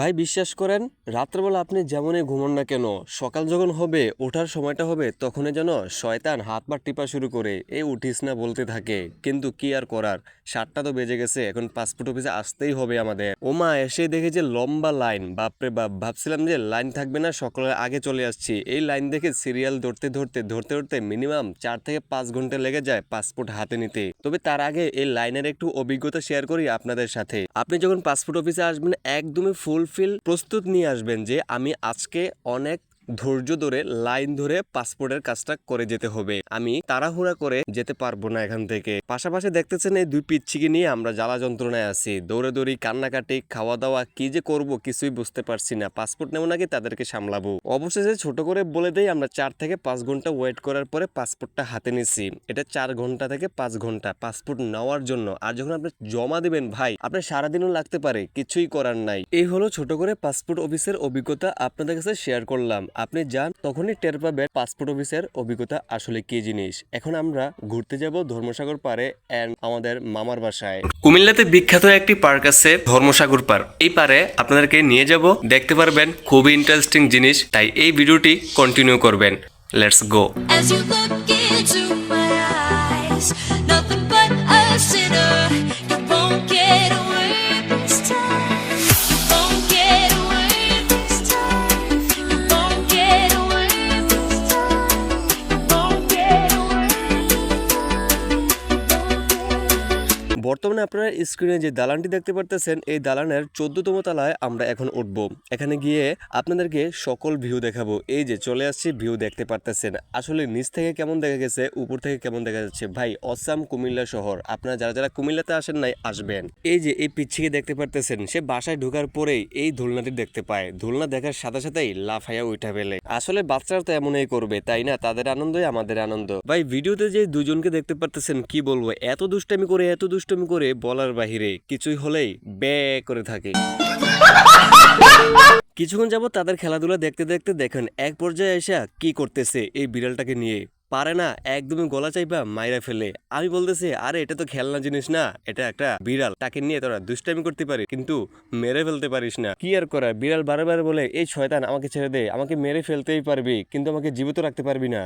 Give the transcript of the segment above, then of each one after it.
ভাই বিশ্বাস করেন, রাত্রেবেলা আপনি যেমনই ঘুমান না কেন, সকাল যখন হবে ওঠার সময়টা হবে তখনই যেন শয়তান হাত পা টিপা শুরু করে এই উঠিস না বলতে থাকে। কিন্তু কি আর করার, 7টা তো বেজে গেছে, এখন পাসপোর্ট অফিসে আসতেই হবে আমাদের। ওমা এসে দেখে যে লম্বা লাইন, বাপরে বাপ, ভাবছিলাম যে লাইন থাকবে না, সকালের আগে চলে আসছি। এই লাইন দেখে সিরিয়াল ধরতে ধরতে ধরতে ধরতে মিনিমাম 4 থেকে 5 ঘন্টা লেগে যায় পাসপোর্ট হাতে নিতে। তবে তার আগে এই লাইনের একটু অভিজ্ঞতা শেয়ার করি আপনাদের সাথে। আপনি যখন পাসপোর্ট অফিসে আসবেন একদমই ফুলফিল প্রস্তুত নিয়ে আসবেন যে আমি আজকে অনেক ধৈর্য ধরে লাইন ধরে পাসপোর্টের কাজটা করে যেতে হবে, আমি তাড়াহুড়া করে যেতে পারবো না এখান থেকে। পাশাপাশি দেখতেছেন এই দুই পিচ্ছিকে নিয়ে আমরা জ্বালা যন্ত্রণায় আছি, দৌড়ে দৌড়ি, কান্নাকাটি, খাওয়া দাওয়া, কি যে করব কিছুই বুঝতে পারছি না। পাসপোর্ট নেব নাকি তাদেরকে সামলাবো। অবশেষে ছোট করে বলে দেই আমরা 4 থেকে 5 ঘন্টা ওয়েট করার পরে পাসপোর্টটা হাতে নিছি। এটা 4 ঘন্টা থেকে 5 ঘন্টা পাসপোর্ট নেওয়ার জন্য। আর যখন আপনি জমা দিবেন ভাই, আপনার সারাদিনও লাগতে পারে, কিছুই করার নাই। এই হলো ছোট করে পাসপোর্ট অফিসের অভিজ্ঞতা আপনাদের কাছে শেয়ার করলাম। আপনি যান তখনই টের পাবেন পাসপোর্ট অফিসের অভিজ্ঞতা আসলে কি জিনিস। এখন আমরা ঘুরতে যাব ধর্মসাগর পারে এন্ড আমাদের মামার বাসায়। কুমিল্লাতে বিখ্যাত একটি পার্ক আছে ধর্মসাগর পার্ক। এই পারে আপনাদেরকে নিয়ে যাব, দেখতে পারবেন খুবই ইন্টারেস্টিং জিনিস। তাই এই ভিডিওটি কন্টিনিউ করবেন। Let's go. As you look into my eyes, nothing but a sinner. You won't get away this time. You won't get away this time. You won't get away this time. You won't get away. বর্তমানে আপনারা স্ক্রিনে যে দালানটি দেখতে পারতেছেন, এই দালানের 14তম তলায় আমরা এখন উঠব। এখানে গিয়ে আপনাদেরকে সকল ভিউ দেখাবো। এই যে চলে আসছি, ভিউ দেখতে পারতেছেন। আসলে নিচ থেকে কেমন দেখা গেছে, উপর থেকে কেমন দেখা যাচ্ছে, ভাই অসাম কুমিল্লা শহর। আপনারা যারা যারা কুমিল্লাতে আসেন নাই আসবেন। এই যে এই পিচ্ছিকে দেখতে পারতেছেন, সে বাসায় ঢোকার পরেই এই দোলনাটি দেখতে পায়। দোলনা দেখার সাথে সাথেই লাফাইয়া উঠা ফেলে। আসলে বাচ্চারা তো এমনই করবে, তাই না? তাদের আনন্দই আমাদের আনন্দ। ভাই ভিডিওতে যে দুজনকে দেখতে পারতেছেন, কি বলবো, এত দুষ্টামি করে এত দুষ্টামি করে বলার বাহিরে, কিছুই হলেই বে করে থাকে। কিছুক্ষণ যাবত তাদের খেলাধুলা দেখতে দেখতে দেখেন এক পর্যায়ে এসে কি করতেছে এই বিড়ালটাকে নিয়ে। পারে না, একদমই গলা চাইবা মাইরা ফেলে। আমি বলতেছি আরে এটা তো খেলনা জিনিস না, এটা একটা বিড়াল, তাকে নিয়ে তোরা দুষ্টামি করতে পারি কিন্তু মেরে ফেলতে পারিস না। কি আর করা, বিড়াল বারবার বলে এই শয়তান আমাকে ছেড়ে দে, আমাকে মেরে ফেলতেই পারবি কিন্তু আমাকে জীবিত রাখতে পারবি না।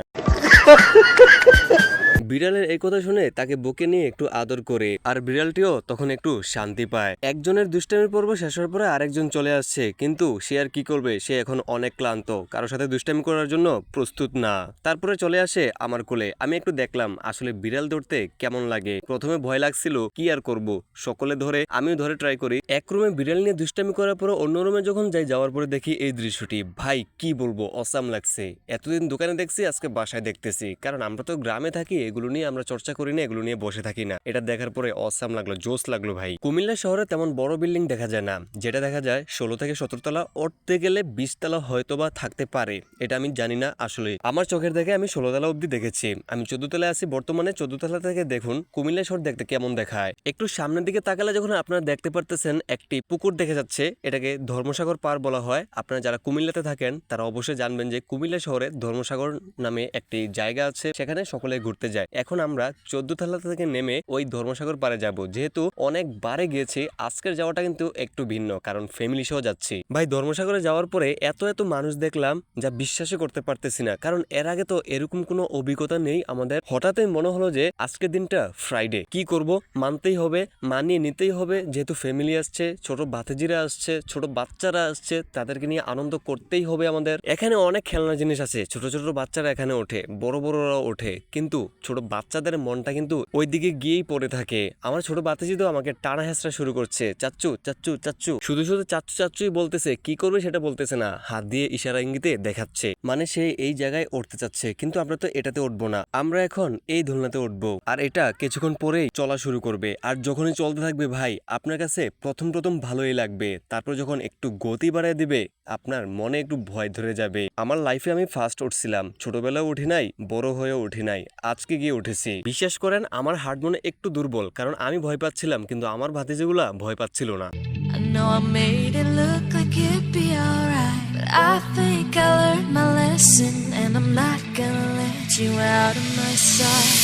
বিড়ালের এই কথা শুনে তাকে বুকে নিয়ে একটু আদর করে, আর বিড়ালটিও তখন একটু শান্তি পায়। একজনের দুষ্টামির পর্ব শেষ হওয়ার পরে আরেকজন চলে আসছে, কিন্তু সে আর কি করবে, সে এখন অনেক ক্লান্ত, কারোর সাথে দুষ্টামি করার জন্য প্রস্তুত না। তারপরে চলে আসে আমার কোলে। আমি একটু দেখলাম আসলে বিড়াল ধরতে কেমন লাগে। প্রথমে ভয় লাগছিল, কি আর করব, সকলে ধরে আমিও ধরে ট্রাই করি। এক রুমে বিড়াল নিয়ে দুষ্টামি করার পরে অন্য রুমে যখন যাই, যাওয়ার পরে দেখি এই দৃশ্যটি, ভাই কি বলবো, অসাম লাগছে। এতদিন দোকানে দেখছি, আজকে বাসায় দেখতেছি, কারণ আমরা তো গ্রামে থাকি, এগুলো নিয়ে আমরা চর্চা করি না, এগুলো নিয়ে বসে থাকি না। এটা দেখার পরে অসাম লাগলো, জোস লাগলো ভাই। কুমিল্লা শহরে তেমন বড় বিল্ডিং দেখা যায় না, যেটা দেখা যায় 16 থেকে 17 তলা, উঠতে গেলে 20 তলা হয়তোবা থাকতে পারে, এটা আমি জানি না। আসলে আমার চোখের দেখে আমি 16 তলা অব্দি দেখেছি, আমি 14 তলায় আছি বর্তমানে। 14 তলা থেকে দেখুন কুমিল্লা শহর দেখতে কেমন দেখায়। একটু সামনের দিকে তাকালে যখন আপনারা দেখতে পারতেছেন একটি পুকুর দেখা যাচ্ছে, এটাকে ধর্মসাগর পার বলা হয়। আপনারা যারা কুমিল্লাতে থাকেন তারা অবশ্যই জানবেন যে কুমিল্লা শহরে ধর্মসাগর নামে একটি জায়গা আছে, সেখানে সকলে ঘুরতে যায়। এখন আমরা 14 তলা থেকে নেমে ওই ধর্মসাগর পারে যাব। যেহেতু অনেক বারে গিয়েছি, আজকের যাওয়াটা কিন্তু একটু ভিন্ন, কারণ ফ্যামিলি সহ যাচ্ছি। ভাই ধর্মসাগরে যাওয়ার পরে এত এত মানুষ দেখলাম যা বিশ্বাসই করতে পারতেছি না, কারণ এর আগে তো এরকম কোনো অভিজ্ঞতা নেই আমাদের। হঠাৎই মনে হলো যে আজকের দিনটা ফ্রাইডে, কি করব, মানতেই হবে, মানিয়ে নিতেই হবে, যেহেতু ফ্যামিলি আসছে, ছোট ভাতিজিরা আসছে, ছোট বাচ্চারা আসছে, তাদেরকে নিয়ে আনন্দ করতেই হবে আমাদের। এখানে অনেক খেলনা জিনিস আছে, ছোট ছোট বাচ্চারা এখানে ওঠে, বড় বড়রাও ওঠে, কিন্তু ছোট বাচ্চাদের মনটা কিন্তু ওই দিকে গিয়েই পড়ে থাকে। আমার ছোট বাতিজি তো আমাকে টানা হেসরা শুরু করছে, চাচ্চু চাচ্চু চাচ্চু, শুধু শুধু চাচ্চু চাচ্চুই বলতেছে, কি করবে সেটা বলতেছে না, হাত দিয়ে ইশারা ইঙ্গিতে দেখাচ্ছে, মানে সে এই জায়গায় উঠতে চাচ্ছে। কিন্তু আমরা তো এটাতে উঠবো না, আমরা এখন এই দোলনাতে উঠবো, আর এটা কিছুক্ষণ পরেই চলা শুরু করবে। আর যখনই চলতে থাকবে ভাই, আপনার কাছে প্রথম প্রথম ভালোই লাগবে, তারপর যখন একটু গতি বাড়ায় দিবে আপনার মনে একটু ভয় ধরে যাবে। আমার লাইফে আমি ফার্স্ট উঠছিলাম, ছোটবেলায় উঠি নাই, বড় হয়েও উঠি নাই, আজকে গিয়ে উঠেছি। বিশ্বাস করেন আমার হার্ট মনে একটু দুর্বল, কারণ আমি ভয় পাচ্ছিলাম কিন্তু আমার ভাতিজিগুলা ভয় পাচ্ছিল না। I know I made it look like it'd be alright, but I think I learned my lesson, and I'm not gonna let you out of my sight.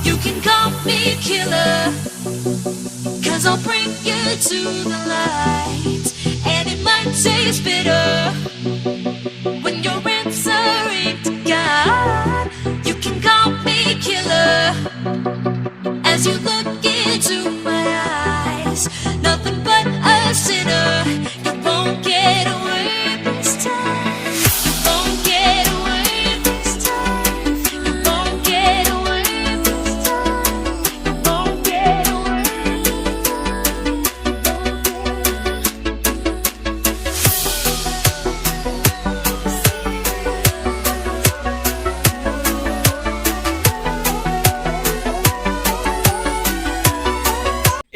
You can call me killer, 'cause I'll bring you to the light, is bitter. When your answering to God, you can call me killer. As you look into my eyes, nothing but a sinner. You won't get away this time. You won't get away this time. You won't get away this time. You won't get away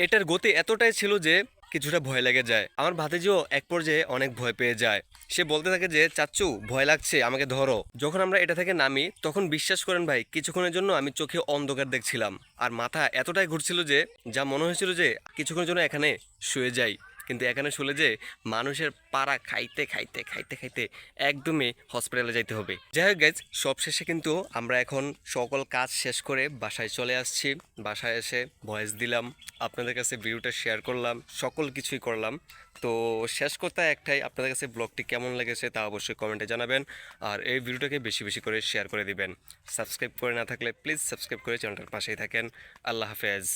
এটার গতি এতটাই ছিল যে কিছুটা ভয় লেগে যায়। আমার ভাতিজিও এক পর্যায়ে অনেক ভয় পেয়ে যায়। সে বলতে থাকে যে চাচ্চু ভয় লাগছে, আমাকে ধরো। যখন আমরা এটা থেকে নামি তখন বিশ্বাস করেন ভাই, কিছুক্ষণের জন্য আমি চোখে অন্ধকার দেখছিলাম আর মাথা এতটাই ঘুরছিল যে যা মনে হয়েছিল যে কিছুক্ষণের জন্য এখানে শুয়ে যাই। কিন্তু এখানে শুলে যে মানুষের পাড়া খাইতে খাইতে খাইতে খাইতে একদমই হসপিটালে যাইতে হবে। যাই হোক গাইজ, সব শেষে কিন্তু আমরা এখন সকল কাজ শেষ করে বাসায় চলে আসছি। বাসায় এসে ভয়েস দিলাম, আপনাদের কাছে ভিডিওটা শেয়ার করলাম, সকল কিছুই করলাম। তো শেষ কথা একটাই, আপনাদের কাছে ব্লগটি কেমন লেগেছে তা অবশ্যই কমেন্টে জানাবেন। আর এই ভিডিওটাকে বেশি বেশি করে শেয়ার করে দিবেন। সাবস্ক্রাইব করে না থাকলে প্লিজ সাবস্ক্রাইব করে চ্যানেলটার পাশেই থাকেন। আল্লাহ হাফেজ।